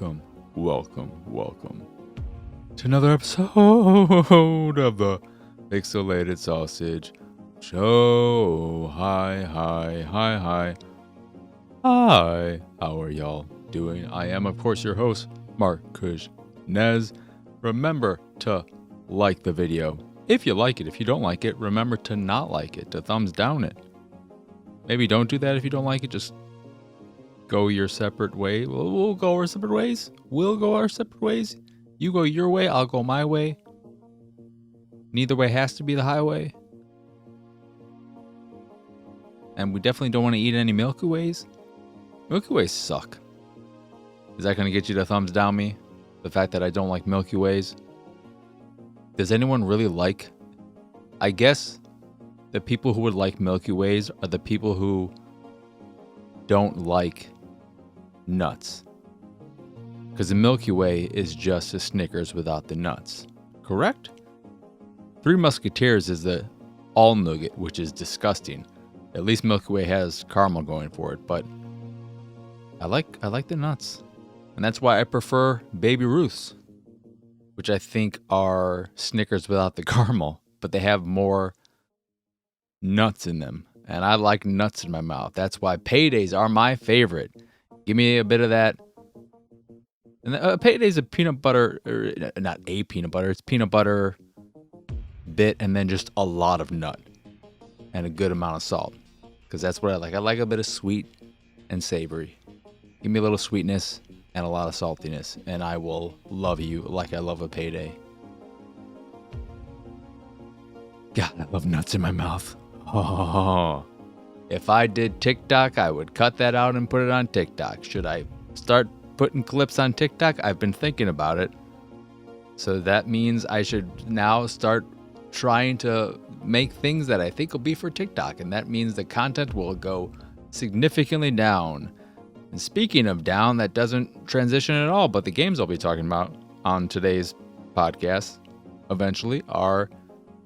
welcome to another episode of the Pixelated Sausage Show. Hi, how are y'all doing? I am, of course, your host, Marcus Nez. Remember to like the video if you like it. If you don't like it, remember to not like it, to thumbs down it. Maybe don't do that if you don't like it, just go your separate way. We'll go our separate ways. You go your way, I'll go my way. Neither way has to be the highway. And we definitely don't want to eat any Milky Ways. Milky Ways suck. Is that going to get you to thumbs down me? The fact that I don't like Milky Ways? Does anyone really like... I guess the people who would like Milky Ways are the people who don't like nuts. Because the Milky Way is just a Snickers without the nuts. Correct? Three Musketeers is the all nougat, which is disgusting. At least Milky Way has caramel going for it, but I like the nuts. And that's why I prefer Baby Ruths, which I think are Snickers without the caramel, but they have more nuts in them. And I like nuts in my mouth. That's why paydays are my favorite. Give me a bit of that. And payday's a peanut butter, or not a peanut butter, it's peanut butter bit and then just a lot of nut and a good amount of salt. Because that's what I like. I like a bit of sweet and savory. Give me a little sweetness and a lot of saltiness, and I will love you like I love a payday. God, I love nuts in my mouth. Oh. If I did TikTok, I would cut that out and put it on TikTok. Should I start putting clips on TikTok? I've been thinking about it. So that means I should now start trying to make things that I think will be for TikTok. And that means the content will go significantly down. And speaking of down, that doesn't transition at all. But the games I'll be talking about on today's podcast eventually are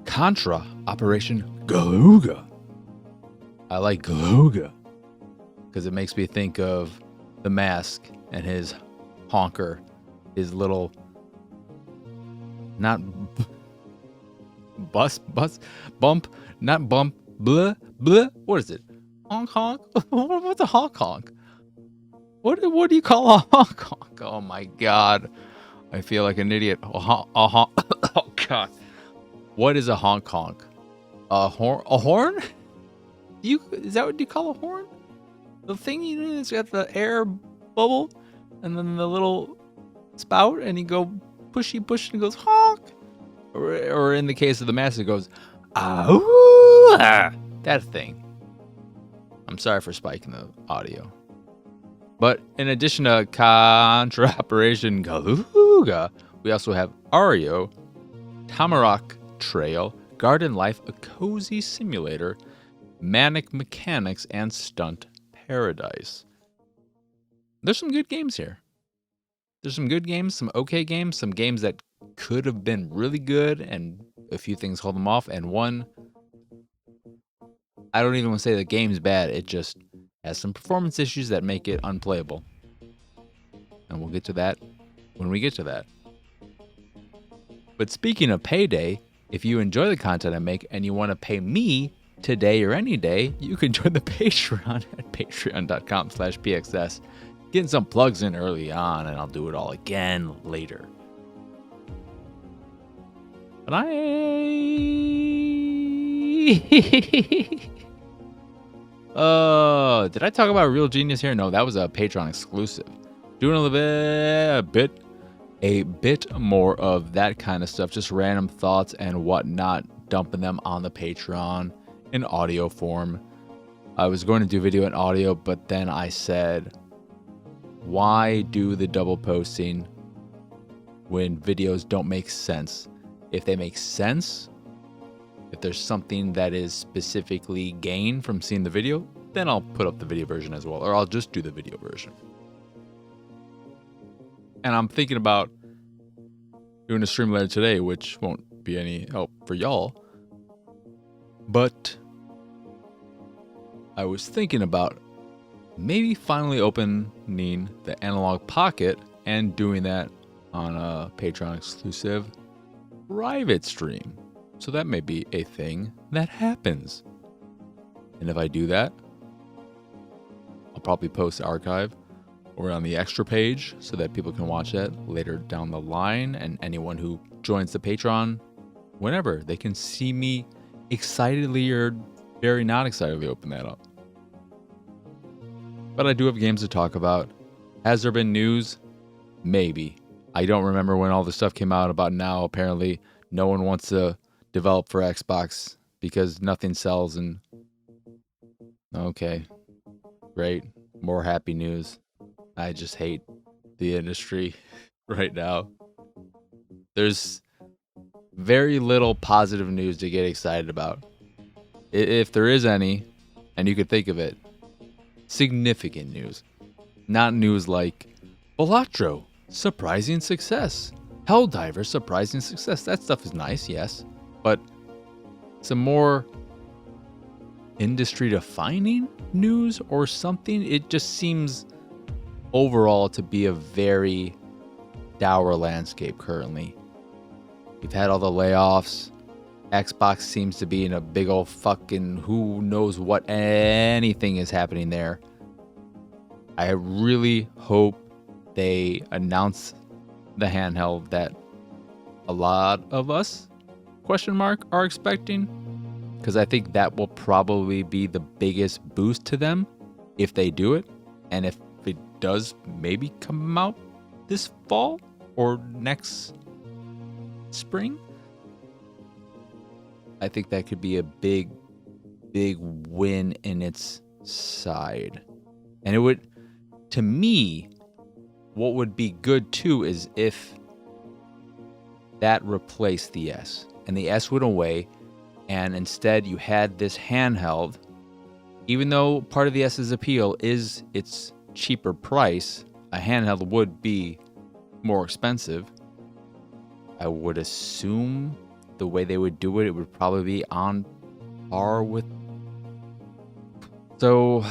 Contra, Operation Galuga. I like Galuga because it makes me think of The Mask and his honker, his little, not bump, not bump, blah, blah. What is it? Honk, honk? What's a honk, honk? What do you call a honk, honk? Oh my God. I feel like an idiot. Oh God. What is a honk, honk? A horn? Is that what you call a horn? The thing it's got the air bubble and then the little spout and you go push and it goes honk. Or in the case of the mask it goes that thing. I'm sorry for spiking the audio. But in addition to Contra Operation Galuga, we also have Ario, Tamarak Trail, Garden Life, A Cozy Simulator, Manic Mechanics, and Stunt Paradise. There's some good games here. There's some good games, some okay games, some games that could have been really good, and a few things hold them off, and one, I don't even want to say the game's bad, it just has some performance issues that make it unplayable. And we'll get to that when we get to that. But speaking of payday, if you enjoy the content I make and you want to pay me today or any day, you can join the Patreon at patreon.com/pxs. Getting some plugs in early on, and I'll do it all again later. But did I talk about Real Genius here? No, that was a Patreon exclusive. Doing a bit more of that kind of stuff, just random thoughts and whatnot, dumping them on the Patreon in audio form. I was going to do video and audio, but then I said, why do the double posting when videos don't make sense? If they make sense, if there's something that is specifically gained from seeing the video, then I'll put up the video version as well, or I'll just do the video version. And I'm thinking about doing a stream later today, which won't be any help for y'all. But I was thinking about maybe finally opening the Analog Pocket and doing that on a Patreon exclusive private stream. So that may be a thing that happens. And if I do that, I'll probably post the archive or on the extra page so that people can watch that later down the line. And anyone who joins the Patreon, whenever, they can see me excitedly or very not excitedly open that up. But I do have games to talk about. Has there been news? Maybe. I don't remember when all the stuff came out about now. Apparently, no one wants to develop for Xbox because nothing sells. And okay, great. More happy news. I just hate the industry right now. There's very little positive news to get excited about. If there is any, and you could think of it, significant news. Not news like Balatro, surprising success. Helldiver, surprising success. That stuff is nice, yes. But some more industry-defining news or something, it just seems overall to be a very dour landscape currently. We've had all the layoffs. Xbox seems to be in a big old fucking who knows what anything is happening there. I really hope they announce the handheld that a lot of us, are expecting. Because I think that will probably be the biggest boost to them if they do it. And if it does maybe come out this fall or next spring, I think that could be a big win in its side. And it would, to me, what would be good too is if that replaced the S and the S went away and instead you had this handheld. Even though part of the S's appeal is its cheaper price, a handheld would be more expensive. I would assume the way they would do it, it would probably be on par with. So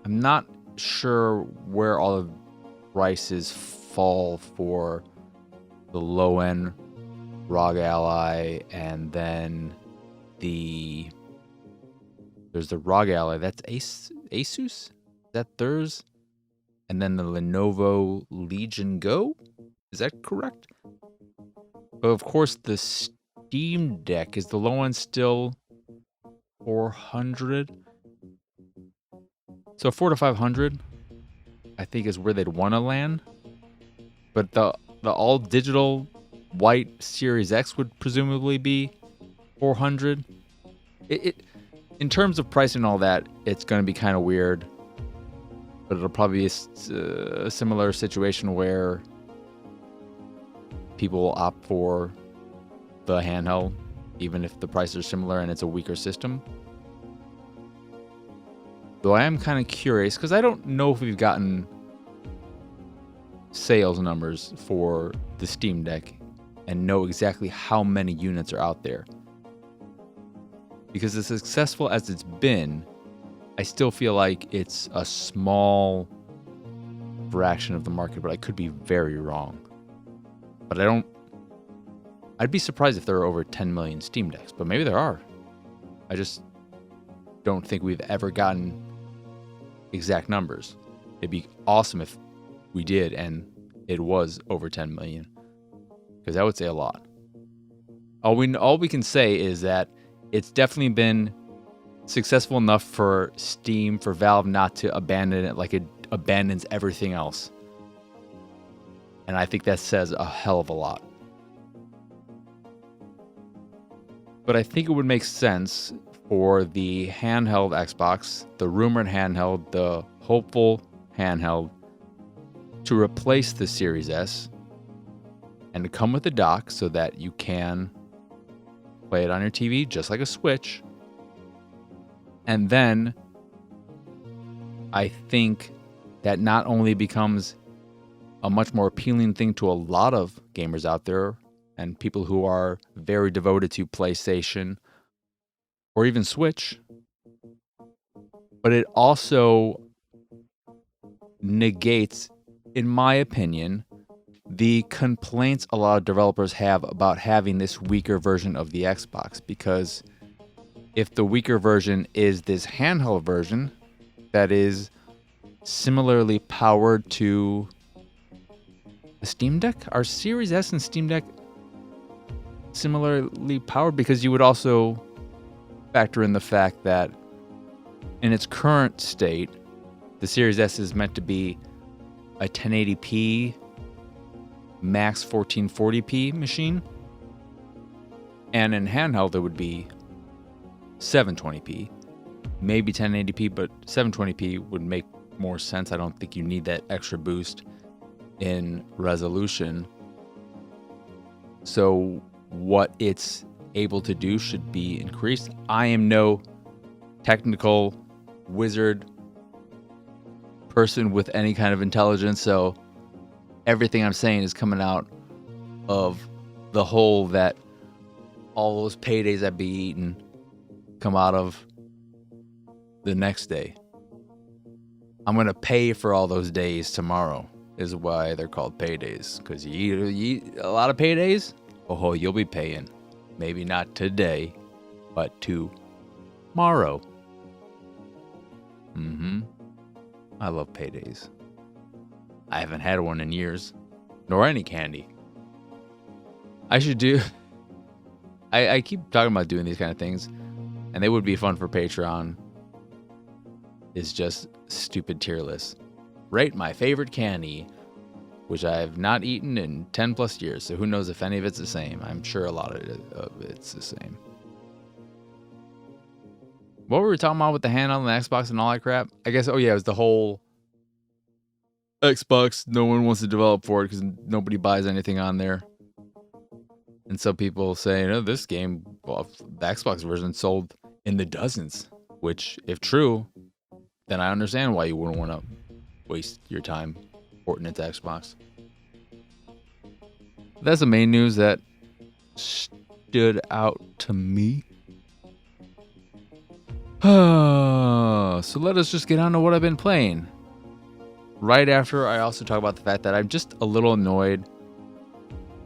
I'm not sure where all the prices fall for the low end ROG Ally, and then there's the ROG Ally. That's Asus. Is that theirs? And then the Lenovo Legion Go. Is that correct? But of course, the Steam Deck is the low end still 400. So 400 to 500, I think, is where they'd want to land. But the all digital white Series X would presumably be 400. It in terms of price and all that, it's going to be kind of weird. But it'll probably be a similar situation where people will opt for the handheld, even if the prices are similar and it's a weaker system. Though I am kind of curious, because I don't know if we've gotten sales numbers for the Steam Deck and know exactly how many units are out there. Because as successful as it's been, I still feel like it's a small fraction of the market, but I could be very wrong. But I'd be surprised if there are over 10 million Steam Decks, but maybe there are. I just don't think we've ever gotten exact numbers. It'd be awesome if we did and it was over 10 million, because that would say a lot. All we can say is that it's definitely been successful enough for Steam, for Valve not to abandon it like it abandons everything else. And I think that says a hell of a lot. But I think it would make sense for the handheld Xbox, the rumored handheld, the hopeful handheld, to replace the Series S and to come with a dock so that you can play it on your TV just like a Switch. And then I think that not only becomes a much more appealing thing to a lot of gamers out there and people who are very devoted to PlayStation or even Switch, but it also negates in my opinion, the complaints a lot of developers have about having this weaker version of the Xbox, because if the weaker version is this handheld version that is similarly powered to the Steam Deck, are Series S and Steam Deck similarly powered? Because you would also factor in the fact that in its current state, the Series S is meant to be a 1080p max 1440p machine, and in handheld it would be 720p, maybe 1080p, but 720p would make more sense. I don't think you need that extra boost in resolution. So what it's able to do should be increased. I am no technical wizard person with any kind of intelligence, so everything I'm saying is coming out of the hole that all those paydays I'd be eating come out of the next day. I'm going to pay for all those days tomorrow, is why they're called paydays. Because you eat a lot of paydays, oh, you'll be paying. Maybe not today, but tomorrow. I love paydays. I haven't had one in years, nor any candy. I should do... I keep talking about doing these kind of things, and they would be fun for Patreon. It's just stupid tier lists. Rate my favorite candy, which I have not eaten in 10 plus years, so who knows if any of it's the same. I'm sure a lot of it's the same. What were we talking about with the hand on the Xbox and all that crap? I guess, it was the whole Xbox, no one wants to develop for it because nobody buys anything on there. And some people say, this game, the Xbox version sold in the dozens, which, if true, then I understand why you wouldn't want to waste your time porting it to Xbox. That's the main news that stood out to me. So let us just get on to what I've been playing. Right after I also talk about the fact that I'm just a little annoyed.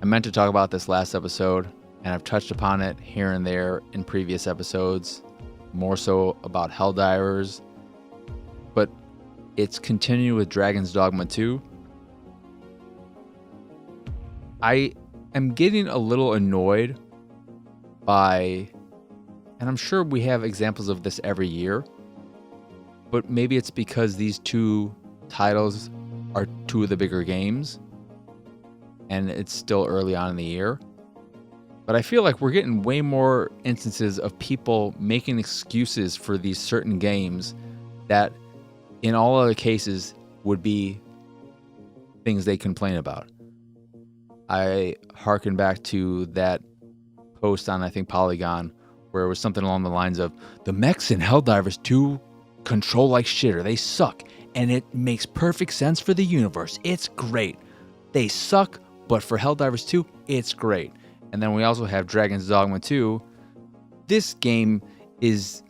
I meant to talk about this last episode, and I've touched upon it here and there in previous episodes, more so about Helldivers, but it's continued with Dragon's Dogma 2. I am getting a little annoyed by, and I'm sure we have examples of this every year, but maybe it's because these two titles are two of the bigger games, and it's still early on in the year. But I feel like we're getting way more instances of people making excuses for these certain games that in all other cases would be things they complain about. I hearken back to that post on, I think, Polygon, where it was something along the lines of, the mechs in Helldivers 2 control like shit, or they suck, and it makes perfect sense for the universe. It's great. They suck, but for Helldivers 2, it's great. And then we also have Dragon's Dogma 2. This game is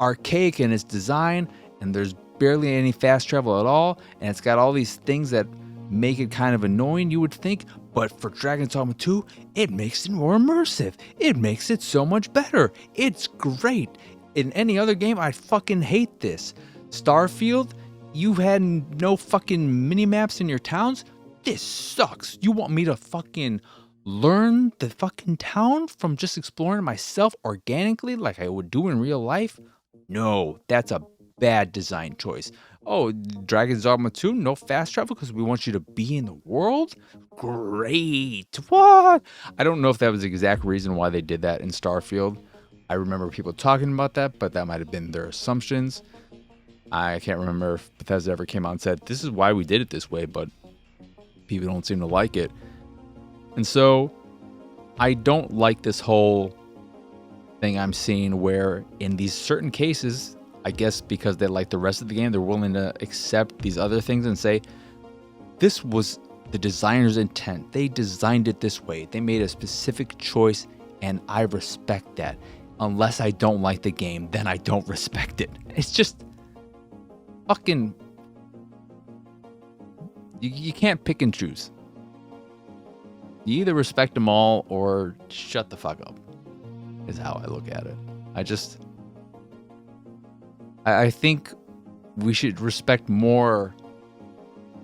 archaic in its design, and there's barely any fast travel at all, and it's got all these things that make it kind of annoying, you would think, but for Dragon's Dogma 2, it makes it more immersive. It makes it so much better. It's great. In any other game, I'd fucking hate this. Starfield, you had no fucking mini-maps in your towns? This sucks. You want me to fucking learn the fucking town from just exploring myself organically like I would do in real life? No, that's a bad design choice. Oh, Dragon's Dogma 2, no fast travel because we want you to be in the world? Great. What? I don't know if that was the exact reason why they did that in Starfield. I remember people talking about that, but that might have been their assumptions. I can't remember if Bethesda ever came out and said, this is why we did it this way, but people don't seem to like it. And so I don't like this whole thing I'm seeing where in these certain cases, I guess because they like the rest of the game, they're willing to accept these other things and say, this was the designer's intent. They designed it this way. They made a specific choice, and I respect that. Unless I don't like the game, then I don't respect it. It's just fucking... You can't pick and choose. You either respect them all or shut the fuck up, is how I look at it. I think we should respect more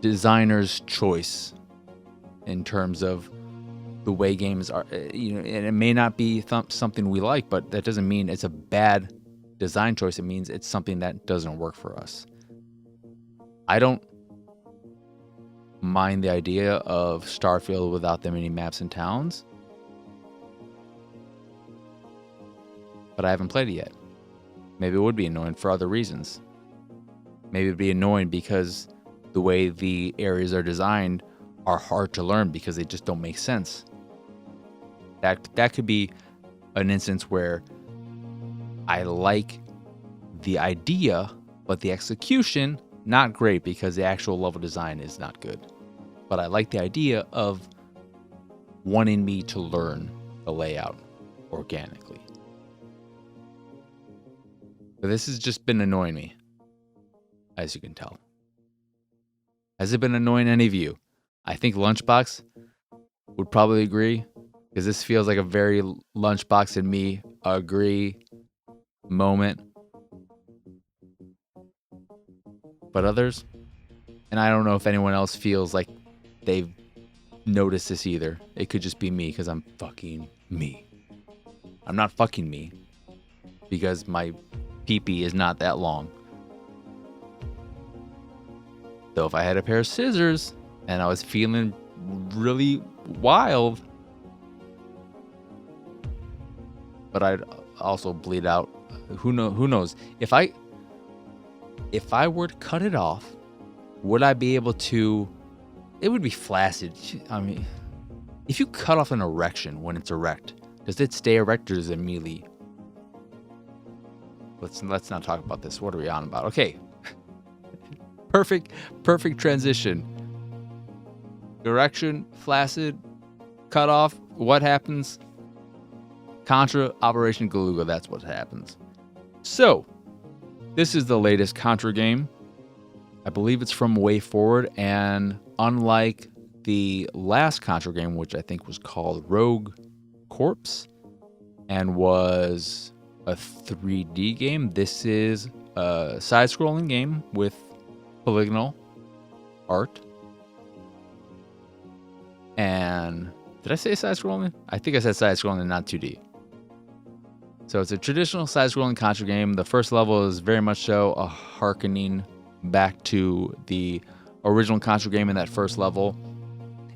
designers' choice in terms of the way games are. And it may not be something we like, but that doesn't mean it's a bad design choice. It means it's something that doesn't work for us. I don't mind the idea of Starfield without that many maps and towns, but I haven't played it yet. Maybe it would be annoying for other reasons. Maybe it'd be annoying because the way the areas are designed are hard to learn because they just don't make sense. That could be an instance where I like the idea, but the execution, not great because the actual level design is not good. But I like the idea of wanting me to learn the layout organically. But this has just been annoying me, as you can tell. Has it been annoying any of you? I think Lunchbox would probably agree, because this feels like a very Lunchbox and me agree moment. But others, and I don't know if anyone else feels like they've noticed this either. It could just be me because I'm fucking me. I'm not fucking me because my pee-pee is not that long. Though if I had a pair of scissors and I was feeling really wild, but I'd also bleed out. Who knows? If I were to cut it off, would I be able to? It would be flaccid. I mean, if you cut off an erection when it's erect, does it stay erect or does it immediately? Let's not talk about this. What are we on about? Okay. Perfect transition. Erection, flaccid, cut off. What happens? Contra, Operation Galuga. That's what happens. So, this is the latest Contra game. I believe it's from Way Forward, and unlike the last Contra game, which I think was called Rogue Corpse and was a 3D game, this is a side-scrolling game with polygonal art. And did I say side-scrolling? I think I said side-scrolling and not 2D. So it's a traditional side-scrolling Contra game. The first level is very much so a hearkening back to the original Contra game in that first level.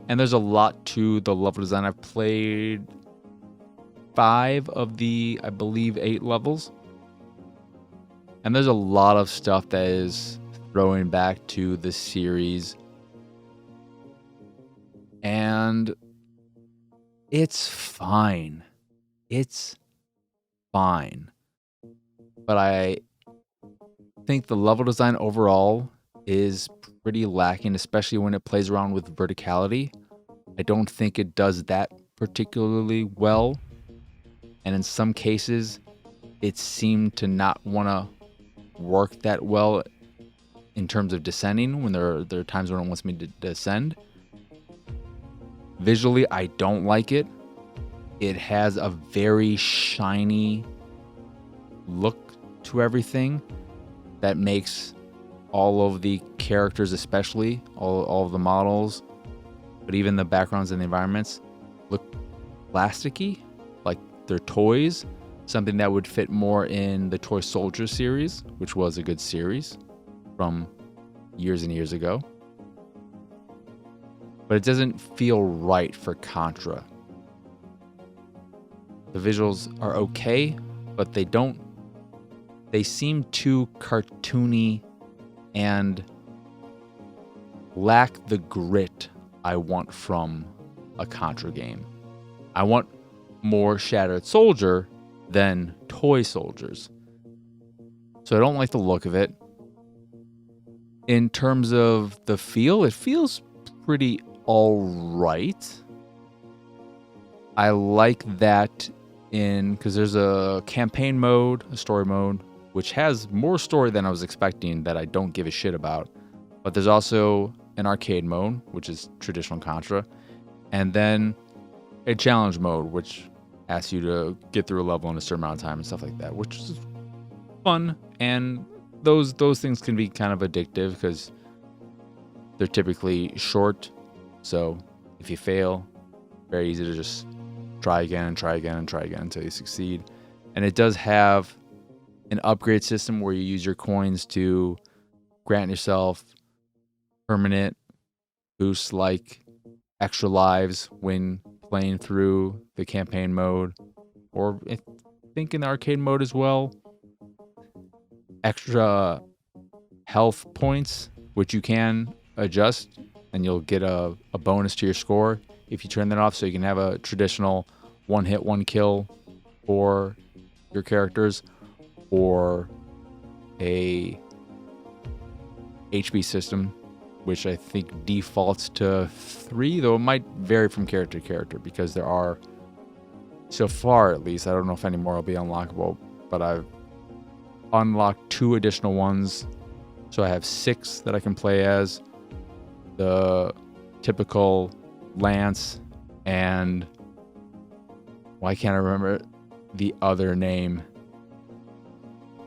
And there's a lot to the level design. I've played 5 of the, I believe, 8 levels. And there's a lot of stuff that is throwing back to the series. And it's fine. It's fine. But I think the level design overall is pretty lacking, especially when it plays around with verticality. I don't think it does that particularly well. And in some cases, it seemed to not want to work that well in terms of descending when there are times when it wants me to descend. Visually, I don't like it. It has a very shiny look to everything that makes all of the characters, especially all of the models, but even the backgrounds and the environments, look plasticky, like they're toys. Something that would fit more in the Toy Soldier series, which was a good series from years and years ago. But it doesn't feel right for Contra. The visuals are okay, but they seem too cartoony and lack the grit I want from a Contra game. I want more Shattered Soldier than Toy Soldiers. So I don't like the look of it. In terms of the feel, it feels pretty alright. I like that because there's a campaign mode, a story mode, which has more story than I was expecting that I don't give a shit about. But there's also an arcade mode, which is traditional Contra, and then a challenge mode, which asks you to get through a level in a certain amount of time and stuff like that, which is fun. And those things can be kind of addictive because they're typically short. So if you fail, very easy to just try again and try again and try again until you succeed. And it does have an upgrade system where you use your coins to grant yourself permanent boosts like extra lives when playing through the campaign mode, or I think in the arcade mode as well, extra health points, which you can adjust, and you'll get a bonus to your score if you turn that off, so you can have a traditional one hit, one kill for your characters, or a HP system, which I think defaults to 3, though it might vary from character to character, because there are, so far at least, I don't know if any more will be unlockable, but I've unlocked 2 additional ones, so I have 6 that I can play as. The typical Lance, and why can't I remember the other name?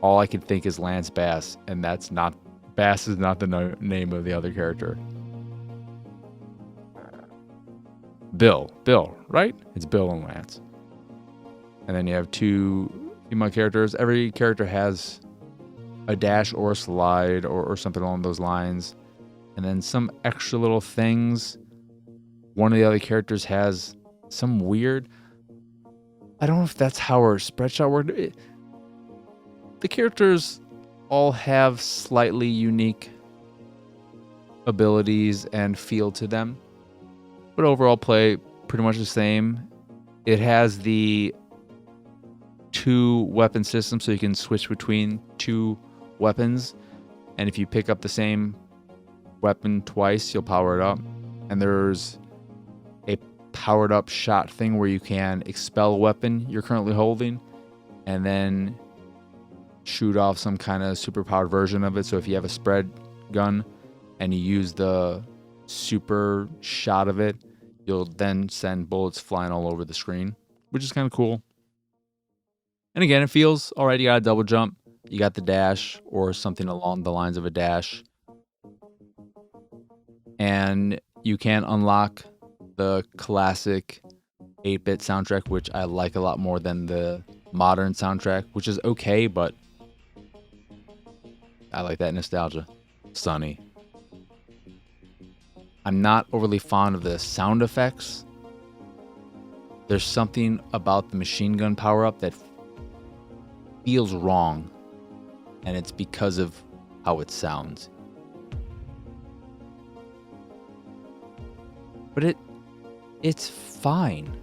All I can think is Lance Bass, and that's not, Bass is not the name of the other character. Bill, right? It's Bill and Lance. And then you have 2 female characters. Every character has a dash or a slide or something along those lines. And then some extra little things. One of the other characters has some weird, I don't know if that's how her spread shot worked. The characters all have slightly unique abilities and feel to them, but overall play pretty much the same. It has the 2 weapon system, so you can switch between 2 weapons, and if you pick up the same weapon twice, you'll power it up. And there's a powered up shot thing where you can expel a weapon you're currently holding and then shoot off some kind of super powered version of it. So if you have a spread gun and you use the super shot of it, you'll then send bullets flying all over the screen, which is kind of cool. And again, it feels all right. You got a double jump, you got the dash or something along the lines of a dash, and you can unlock the classic 8-bit soundtrack, which I like a lot more than the modern soundtrack, which is okay, but I like that nostalgia. Sunny. I'm not overly fond of the sound effects. There's something about the machine gun power-up that feels wrong, and it's because of how it sounds. But it's fine.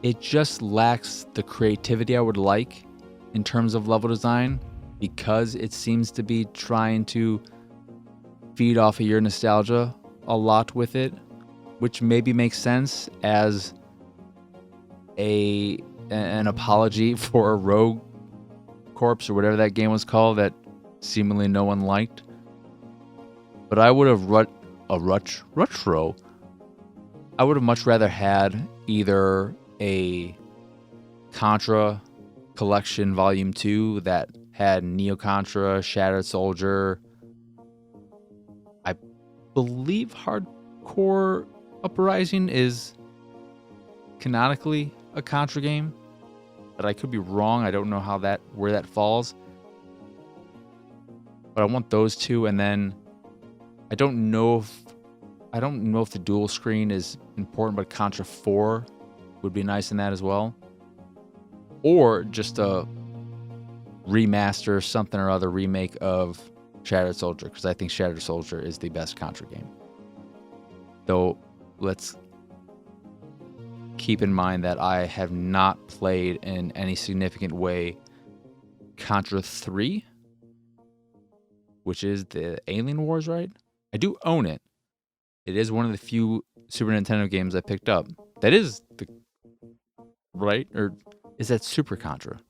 It just lacks the creativity I would like in terms of level design, because it seems to be trying to feed off of your nostalgia a lot with it, which maybe makes sense as an apology for a Rogue Corpse or whatever that game was called that seemingly no one liked. But I would have I would have much rather had either a Contra Collection Volume 2 that had Neo Contra, Shattered Soldier. I believe Hardcore Uprising is canonically a Contra game, but I could be wrong. I don't know where that falls. But I want those 2, and then I don't know if the dual screen is important, but Contra 4 would be nice in that as well. Or just a remaster, something or other remake of Shattered Soldier, because I think Shattered Soldier is the best Contra game. Though, let's keep in mind that I have not played in any significant way Contra 3, which is the Alien Wars, right? I do own it. It is one of the few Super Nintendo games I picked up. That is the right, or is that Super Contra?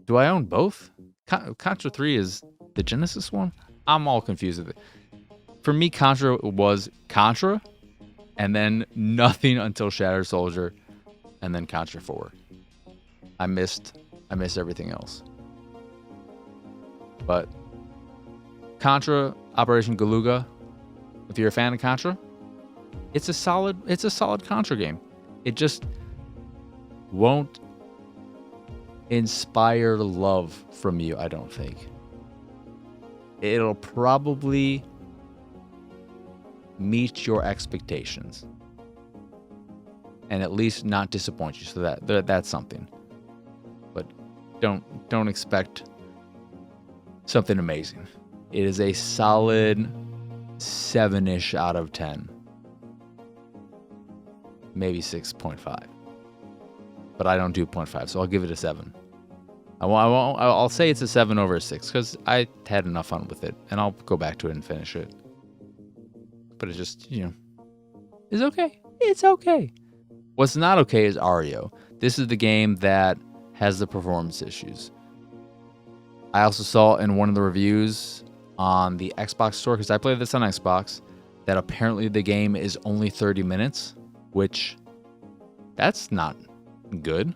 Do I own both? Contra 3 is the Genesis one? I'm all confused with it. for me, Contra was Contra, and then nothing until Shattered Soldier, and then Contra 4. I missed everything else. But Contra, Operation Galuga, if you're a fan of Contra, it's a solid Contra game. It just won't inspire love from you, I don't think. It'll probably meet your expectations and at least not disappoint you. So that's something. But don't expect something amazing. It is a solid 7-ish out of 10. Maybe 6.5. But I don't do 0.5, so I'll give it a 7. I'll say it's a 7 over a 6 because I had enough fun with it, and I'll go back to it and finish it. But it just, is okay. It's okay. What's not okay is Ario. This is the game that has the performance issues. I also saw in one of the reviews on the Xbox store, because I played this on Xbox, that apparently the game is only 30 minutes, which that's not good.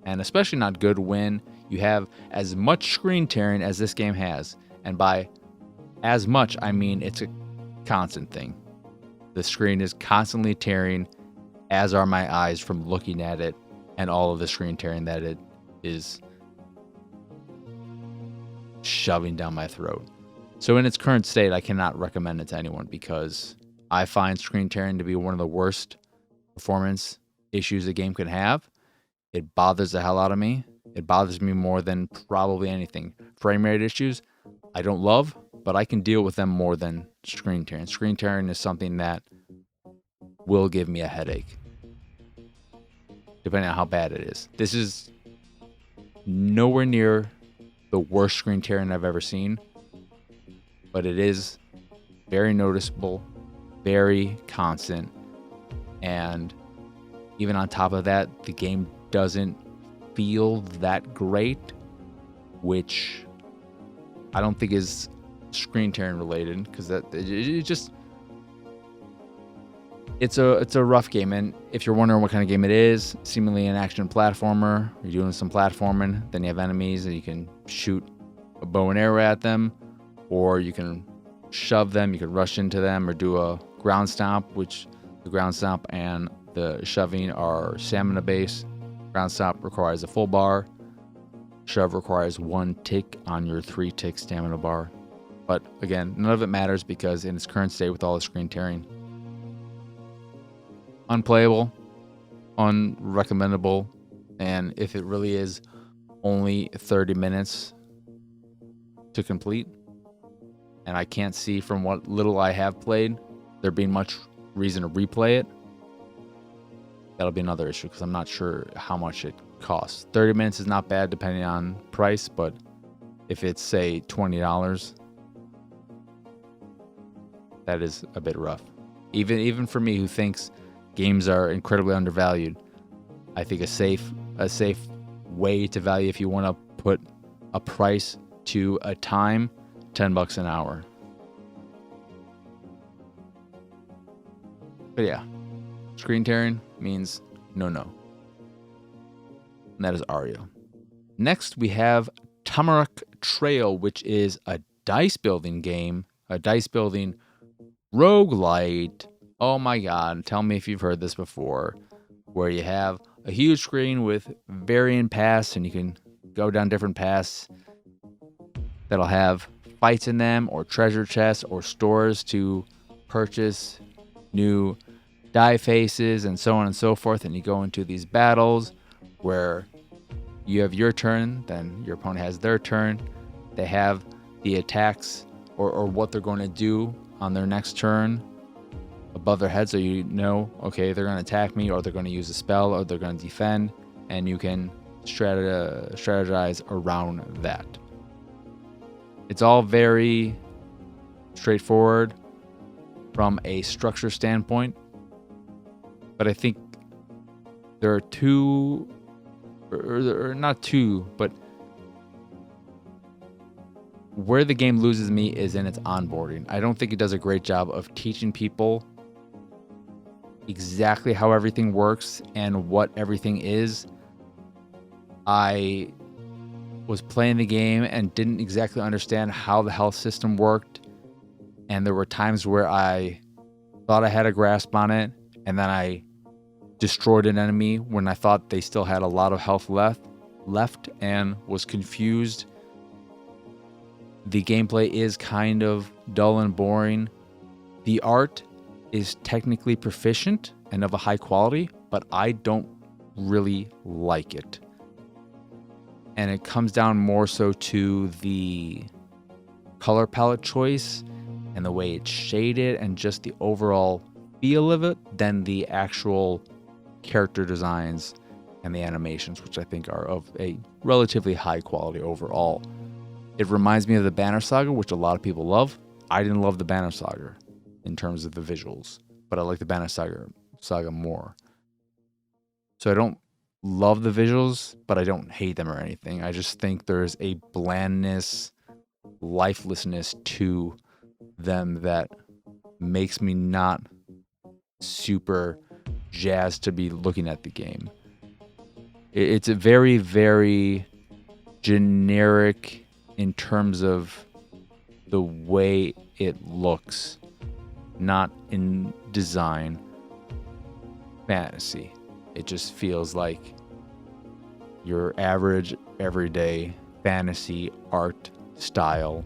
And especially not good when you have as much screen tearing as this game has. And by as much, I mean it's a constant thing. The screen is constantly tearing, as are my eyes from looking at it, and all of the screen tearing that it is shoving down my throat. So in its current state, I cannot recommend it to anyone because I find screen tearing to be one of the worst performance issues a game could have. It bothers the hell out of me. It bothers me more than probably anything. Frame rate issues, I don't love, but I can deal with them more than screen tearing. Screen tearing is something that will give me a headache, depending on how bad it is. This is nowhere near the worst screen tearing I've ever seen, but it is very noticeable, very constant, and even on top of that, the game doesn't feel that great, which I don't think is screen tearing related, because it's a rough game. And if you're wondering what kind of game it is, seemingly an action platformer. You're doing some platforming, then you have enemies and you can shoot a bow and arrow at them, or you can shove them, you can rush into them, or do a ground stomp, which the ground stomp and the shoving are stamina based. Ground stomp requires a full bar. Shove requires 1 tick on your 3-tick stamina bar. But again, none of it matters because in its current state with all the screen tearing, unplayable, unrecommendable, and if it really is only 30 minutes to complete, and I can't see from what little I have played there being much reason to replay it, that'll be another issue because I'm not sure how much it costs. 30 minutes is not bad depending on price, but if it's, say, $20, that is a bit rough. Even for me, who thinks games are incredibly undervalued, I think a safe way to value, if you want to put a price to a time, $10 an hour. But yeah, screen tearing means no. And that is Ario. Next, we have Tamarak Trail, which is a dice building game, a dice building roguelite. Oh my god, tell me if you've heard this before, where you have a huge screen with varying paths and you can go down different paths that'll have fights in them, or treasure chests, or stores to purchase new die faces, and so on and so forth. And you go into these battles where you have your turn, then your opponent has their turn. They have the attacks or what they're going to do on their next turn above their head, so you know, okay, they're going to attack me, or they're going to use a spell, or they're going to defend, and you can strategize around that. It's all very straightforward from a structure standpoint, but I think there are two, or not two, but where the game loses me is in its onboarding. I don't think it does a great job of teaching people exactly how everything works and what everything is. I was playing the game and didn't exactly understand how the health system worked. And there were times where I thought I had a grasp on it, and then I destroyed an enemy when I thought they still had a lot of health left and was confused. The gameplay is kind of dull and boring. The art is technically proficient and of a high quality, but I don't really like it. And it comes down more so to the color palette choice and the way it's shaded and just the overall feel of it than the actual character designs and the animations, which I think are of a relatively high quality overall. It reminds me of the Banner Saga, which a lot of people love. I didn't love the Banner Saga in terms of the visuals, but I like the Banner Saga more. So I don't love the visuals, but I don't hate them or anything. I just think there's a blandness, lifelessness to them that makes me not super jazzed to be looking at the game. It's a very, very generic in terms of the way it looks, not in design. Fantasy. It just feels like your average, everyday fantasy art style.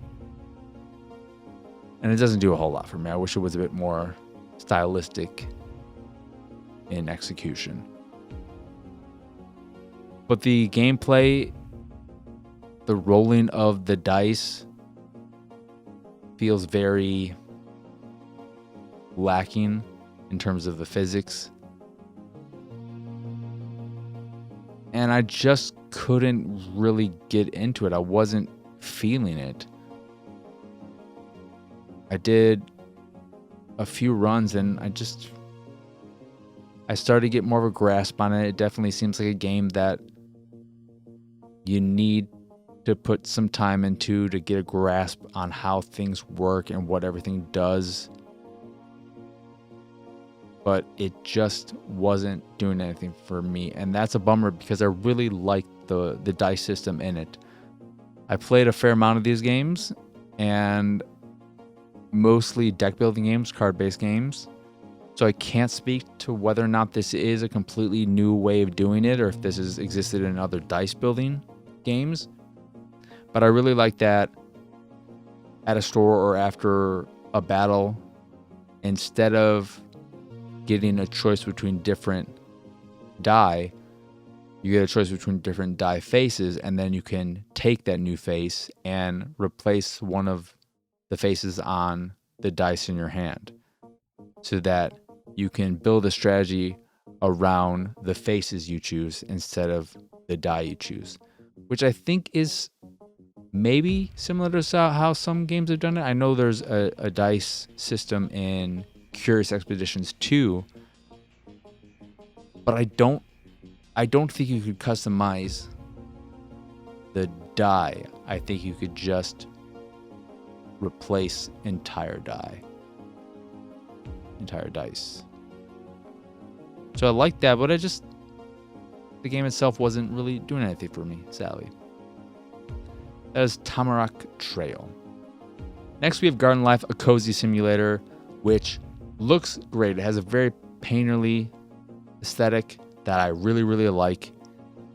And it doesn't do a whole lot for me. I wish it was a bit more stylistic in execution. But the gameplay, the rolling of the dice feels very lacking in terms of the physics. And I just couldn't really get into it. I wasn't feeling it. I did a few runs and I started to get more of a grasp on it. It definitely seems like a game that you need to put some time into to get a grasp on how things work and what everything does. But it just wasn't doing anything for me. And that's a bummer because I really liked the dice system in it. I played a fair amount of these games and mostly deck building games, card-based games. So I can't speak to whether or not this is a completely new way of doing it or if this has existed in other dice building games. But I really like that at a store or after a battle, instead of getting a choice between different die, you get a choice between different die faces, and then you can take that new face and replace one of the faces on the dice in your hand so that you can build a strategy around the faces you choose instead of the die you choose, which I think is maybe similar to how some games have done it. I know there's a dice system in Curious Expeditions 2, but I don't think you could customize the die. I think you could just replace entire dice. So I like that, but the game itself wasn't really doing anything for me, sadly. That is Tamarak Trail. Next we have Garden Life, a cozy simulator, which looks great. It has a very painterly aesthetic that I really, really like.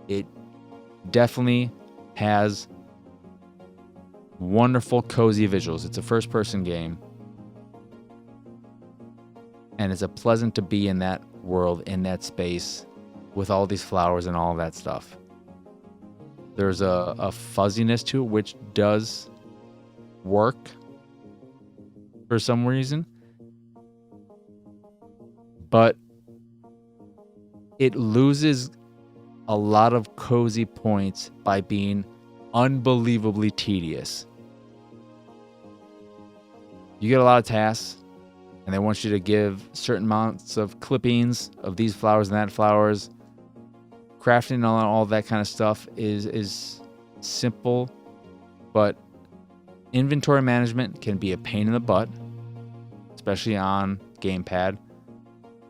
It definitely has wonderful, cozy visuals. It's a first-person game. And it's a pleasant to be in that world, in that space, with all these flowers and all of that stuff. There's a fuzziness to it, which does work for some reason. But it loses a lot of cozy points by being unbelievably tedious. You get a lot of tasks, and they want you to give certain amounts of clippings of these flowers and that flowers. Crafting and all that kind of stuff is simple, but Inventory management can be a pain in the butt, especially on gamepad.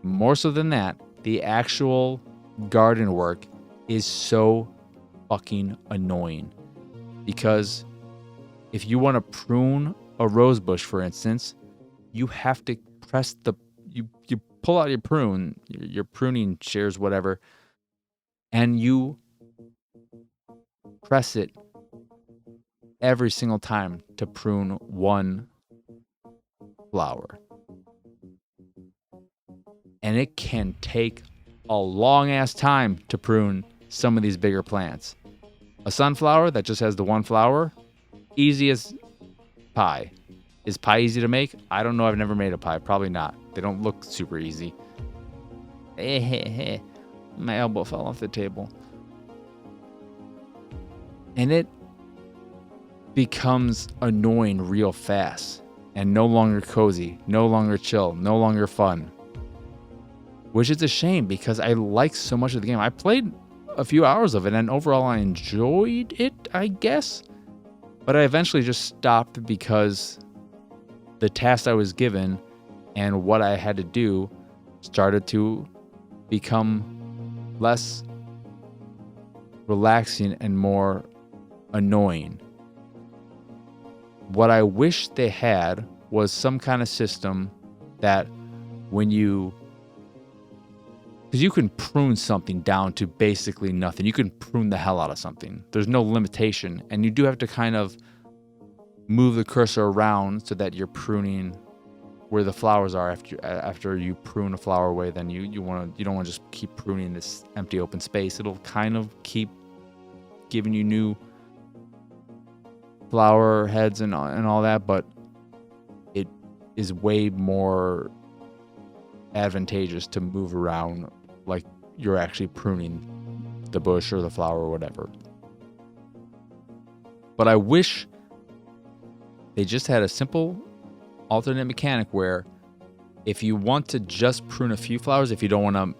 More so than that, the actual garden work is so fucking annoying. Because if you want to prune a rose bush, for instance, you have to press you pull out your pruning shears, whatever, and you press it every single time to prune one flower. And it can take a long ass time to prune some of these bigger plants. A sunflower that just has the one flower, easy as pie. Is pie easy to make? I don't know. I've never made a pie. Probably not. They don't look super easy. My elbow fell off the table. And it becomes annoying real fast. And no longer cozy. No longer chill. No longer fun. Which is a shame because I like so much of the game. I played a few hours of it and overall I enjoyed it, I guess. But I eventually just stopped because the task I was given and what I had to do started to become less relaxing and more annoying. What I wish they had was some kind of system that when you... Because you can prune something down to basically nothing. You can prune the hell out of something. There's no limitation. And you do have to kind of move the cursor around so that you're pruning where the flowers are after you prune a flower away. Then you don't want to just keep pruning this empty open space. It'll kind of keep giving you new flower heads and all that, but it is way more advantageous to move around like you're actually pruning the bush or the flower or whatever. But I wish they just had a simple alternate mechanic where if you want to just prune a few flowers, if you don't want to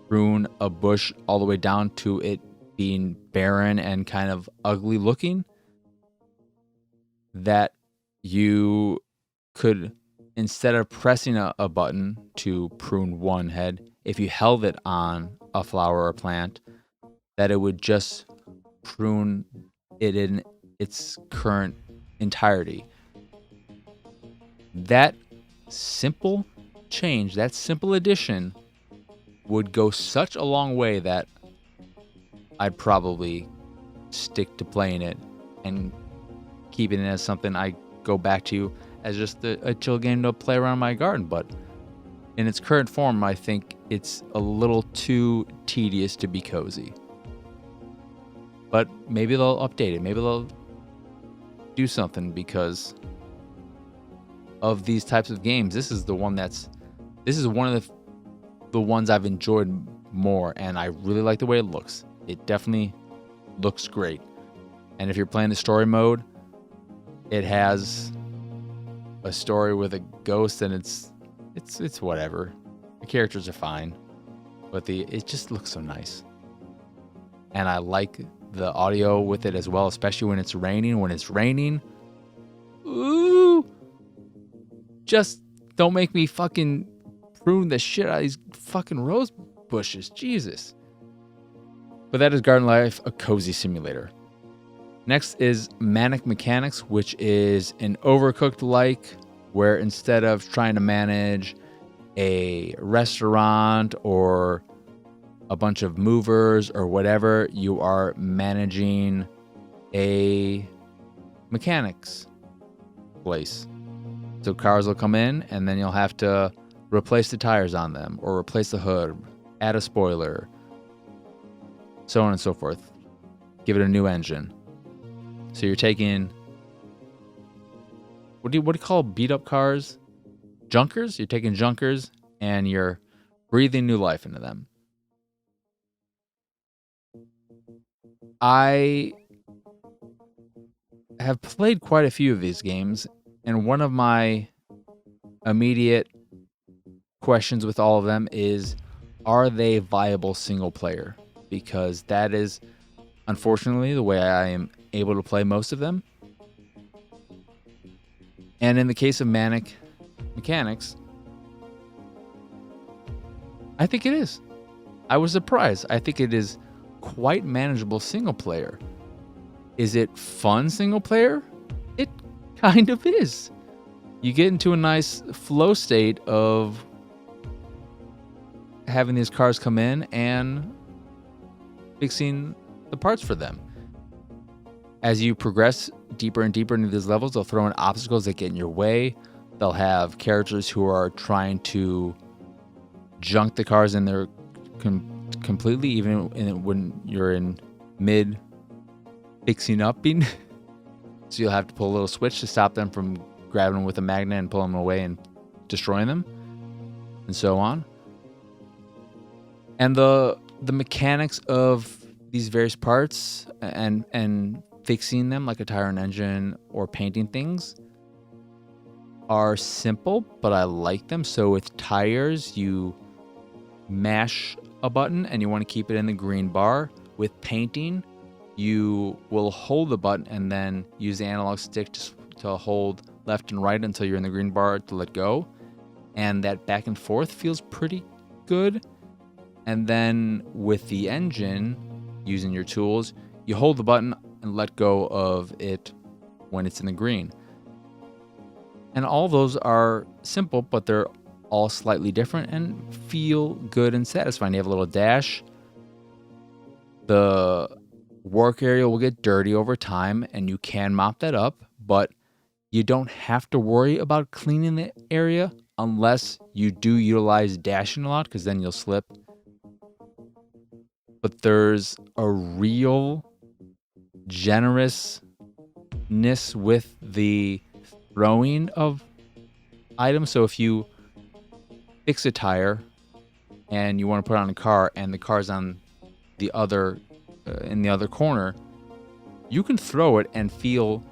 prune a bush all the way down to it being barren and kind of ugly looking, that you could, instead of pressing a button to prune one head, if you held it on a flower or plant, that it would just prune it in its current entirety. That simple change, that simple addition would go such a long way that I'd probably stick to playing it and keeping it as something I go back to as just a chill game to play around my garden. But in its current form, I think it's a little too tedious to be cozy. But maybe they'll update it. Maybe they'll do something because of these types of games. This is one of the ones I've enjoyed more, and I really like the way it looks. It definitely looks great. And if you're playing the story mode, it has a story with a ghost, and it's whatever. The characters are fine, but it just looks so nice. And I like the audio with it as well, especially when it's raining. When it's raining, ooh, just don't make me fucking prune the shit out of these fucking rose bushes. Jesus. But that is Garden Life, a cozy simulator. Next is Manic Mechanics, which is an Overcooked-like, where instead of trying to manage a restaurant or a bunch of movers or whatever, you are managing a mechanics place. So cars will come in, and then you'll have to replace the tires on them, or replace the hood, add a spoiler, so on and so forth. Give it a new engine. So you're taking, what do you call beat up cars? Junkers? You're taking junkers and you're breathing new life into them. I have played quite a few of these games, and one of my immediate questions with all of them is, are they viable single player? Because that is, unfortunately, the way I am able to play most of them. And in the case of Manic Mechanics, I think it is. I was surprised. I think it is quite manageable single player. Is it fun single player? It kind of is. You get into a nice flow state of having these cars come in and fixing the parts for them. As you progress deeper and deeper into these levels, they'll throw in obstacles that get in your way. They'll have characters who are trying to junk the cars in there completely, even when you're in mid fixing up. So you'll have to pull a little switch to stop them from grabbing them with a magnet and pulling them away and destroying them, and so on. And the mechanics of these various parts and fixing them, like a tire and engine or painting things, are simple, but I like them. So with tires, you mash a button and you want to keep it in the green bar. With painting, you will hold the button and then use the analog stick to hold left and right until you're in the green bar to let go. And that back and forth feels pretty good. And then with the engine, using your tools, you hold the button and let go of it when it's in the green. And all those are simple, but they're all slightly different and feel good and satisfying. You have a little dash. The work area will get dirty over time, and you can mop that up, but you don't have to worry about cleaning the area unless you do utilize dashing a lot, because then you'll slip. But there's a real generousness with the throwing of items. So if you fix a tire and you want to put it on a car and the car's on the other in the other corner, you can throw it and feel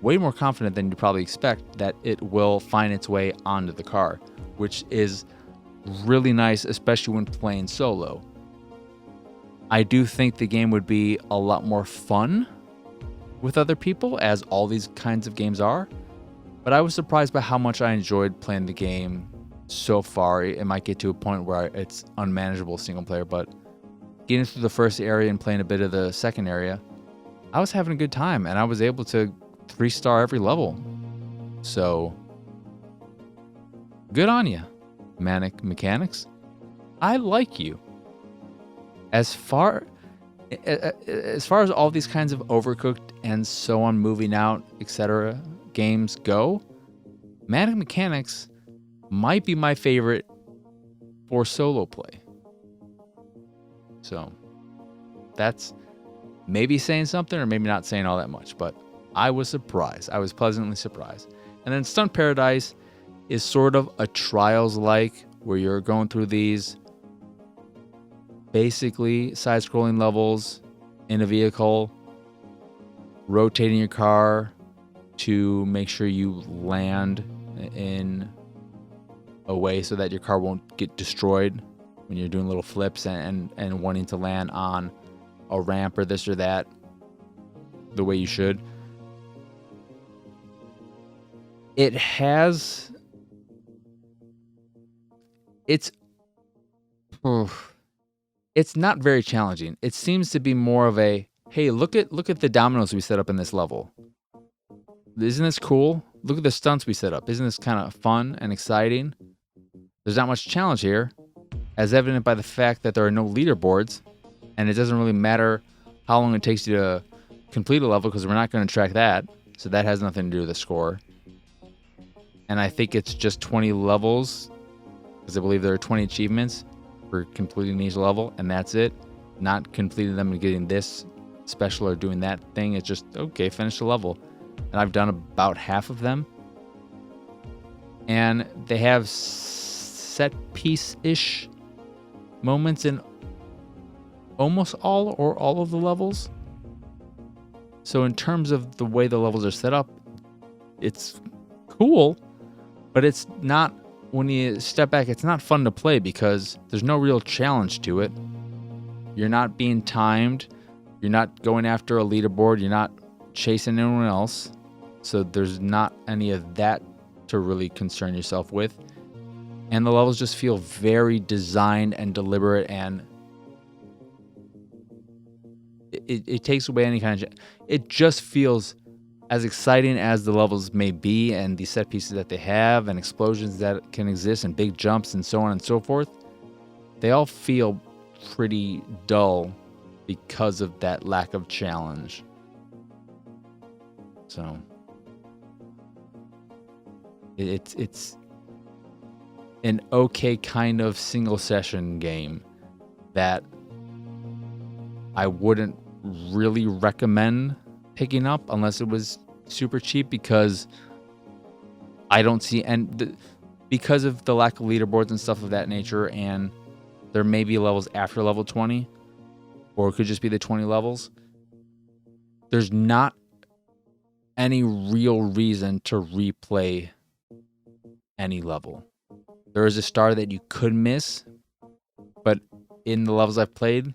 way more confident than you probably expect that it will find its way onto the car, which is really nice, especially when playing solo. I do think the game would be a lot more fun with other people, as all these kinds of games are, but I was surprised by how much I enjoyed playing the game so far. It might get to a point where it's unmanageable single player, but getting through the first area and playing a bit of the second area, I was having a good time, and I was able to 3-star every level. So, good on you, Manic Mechanics. I like you. As far as all these kinds of Overcooked and so on, moving out, etc. games go, Manic Mechanics might be my favorite for solo play. So that's maybe saying something or maybe not saying all that much, but I was surprised. I was pleasantly surprised. And then Stunt Paradise is sort of a Trials-like, where you're going through these basically side-scrolling levels in a vehicle, rotating your car to make sure you land in a way so that your car won't get destroyed when you're doing little flips and wanting to land on a ramp or this or that the way you should. It has... It's not very challenging. It seems to be more of a, hey, look at the dominoes we set up in this level. Isn't this cool? Look at the stunts we set up. Isn't this kind of fun and exciting? There's not much challenge here, as evident by the fact that there are no leaderboards, and it doesn't really matter how long it takes you to complete a level, because we're not going to track that, so that has nothing to do with the score. And I think it's just 20 levels, because I believe there are 20 achievements for completing each level, and that's it. Not completing them and getting this special or doing that thing. It's just, okay, finish the level. And I've done about half of them. And they have set piece-ish moments in almost all or all of the levels. So in terms of the way the levels are set up, it's cool, but it's not, when you step back, it's not fun to play because there's no real challenge to it. You're not being timed. You're not going after a leaderboard. You're not chasing anyone else. So there's not any of that to really concern yourself with. And the levels just feel very designed and deliberate, and it takes away any kind of... It just feels as exciting as the levels may be, and the set pieces that they have, and explosions that can exist, and big jumps, and so on and so forth. They all feel pretty dull because of that lack of challenge. So it's an okay kind of single session game that I wouldn't really recommend picking up unless it was super cheap, because I don't see, because of the lack of leaderboards and stuff of that nature, and there may be levels after level 20, or it could just be the 20 levels. There's not any real reason to replay any level. There is a star that you could miss, but in the levels I've played,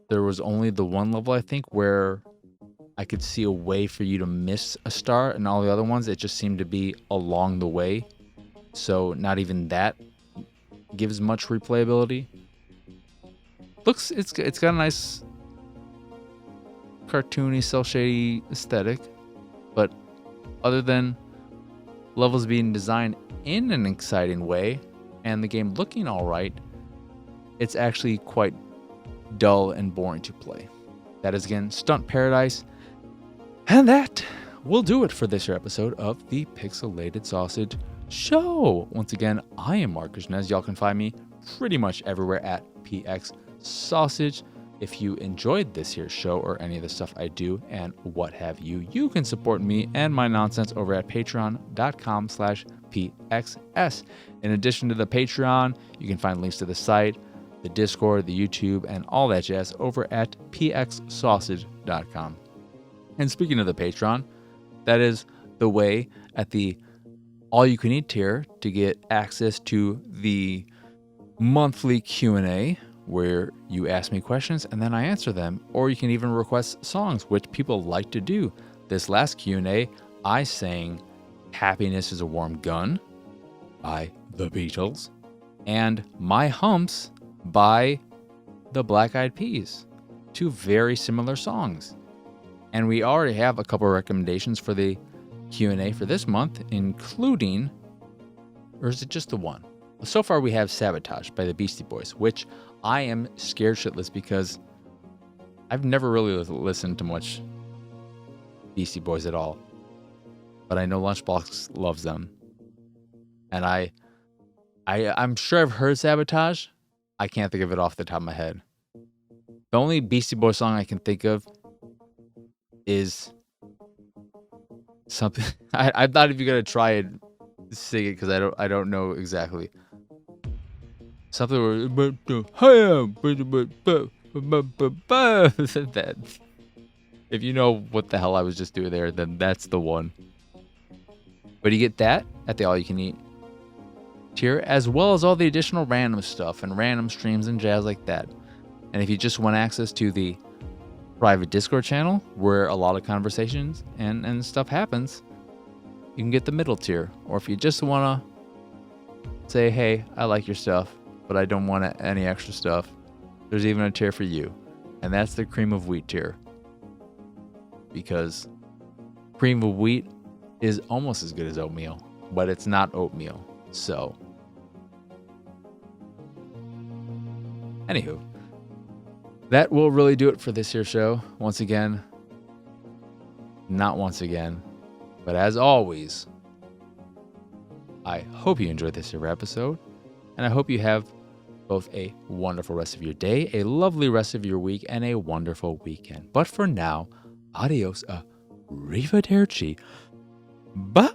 there was only the one level, I think, where I could see a way for you to miss a star, and all the other ones, it just seemed to be along the way. So not even that gives much replayability. It's got a nice cartoony, cel-shady aesthetic, but other than levels being designed in an exciting way and the game looking all right, it's actually quite dull and boring to play. That is, again, Stunt Paradise. And that will do it for this year episode of the Pixelated Sausage Show. Once again, I am Marcus Nez. Y'all can find me pretty much everywhere at PX Sausage. If you enjoyed this here show or any of the stuff I do and what have you, you can support me and my nonsense over at patreon.com/PXS. In addition to the Patreon, you can find links to the site, the Discord, the YouTube, and all that jazz over at pxsausage.com. And speaking of the Patreon, that is the way at the all-you-can-eat tier to get access to the monthly Q&A, where you ask me questions and then I answer them, or you can even request songs, which people like to do. This last Q&A, I sang Happiness is a Warm Gun by The Beatles and My Humps by the Black Eyed Peas. Two very similar songs. And we already have a couple of recommendations for the Q&A for this month, including, or is it just the one? So far we have Sabotage by the Beastie Boys, which I am scared shitless because I've never really listened to much Beastie Boys at all. But I know Lunchbox loves them. And I'm sure I've heard Sabotage. I can't think of it off the top of my head. The only Beastie Boys song I can think of is something... I'm not even going to try and sing it because I don't know exactly. Something where that. If you know what the hell I was just doing there, then that's the one. But you get that at the all-you-can-eat tier, as well as all the additional random stuff and random streams and jazz like that. And if you just want access to the private Discord channel, where a lot of conversations and stuff happens, you can get the middle tier. Or if you just want to say, hey, I like your stuff, but I don't want any extra stuff, there's even a tier for you. And that's the cream of wheat tier. Because cream of wheat is almost as good as oatmeal, but it's not oatmeal. So, anywho, that will really do it for this here show. Once again, not once again, but as always, I hope you enjoyed this here episode, and I hope you have both a wonderful rest of your day, a lovely rest of your week, and a wonderful weekend. But for now, adios, arrivederci, bye!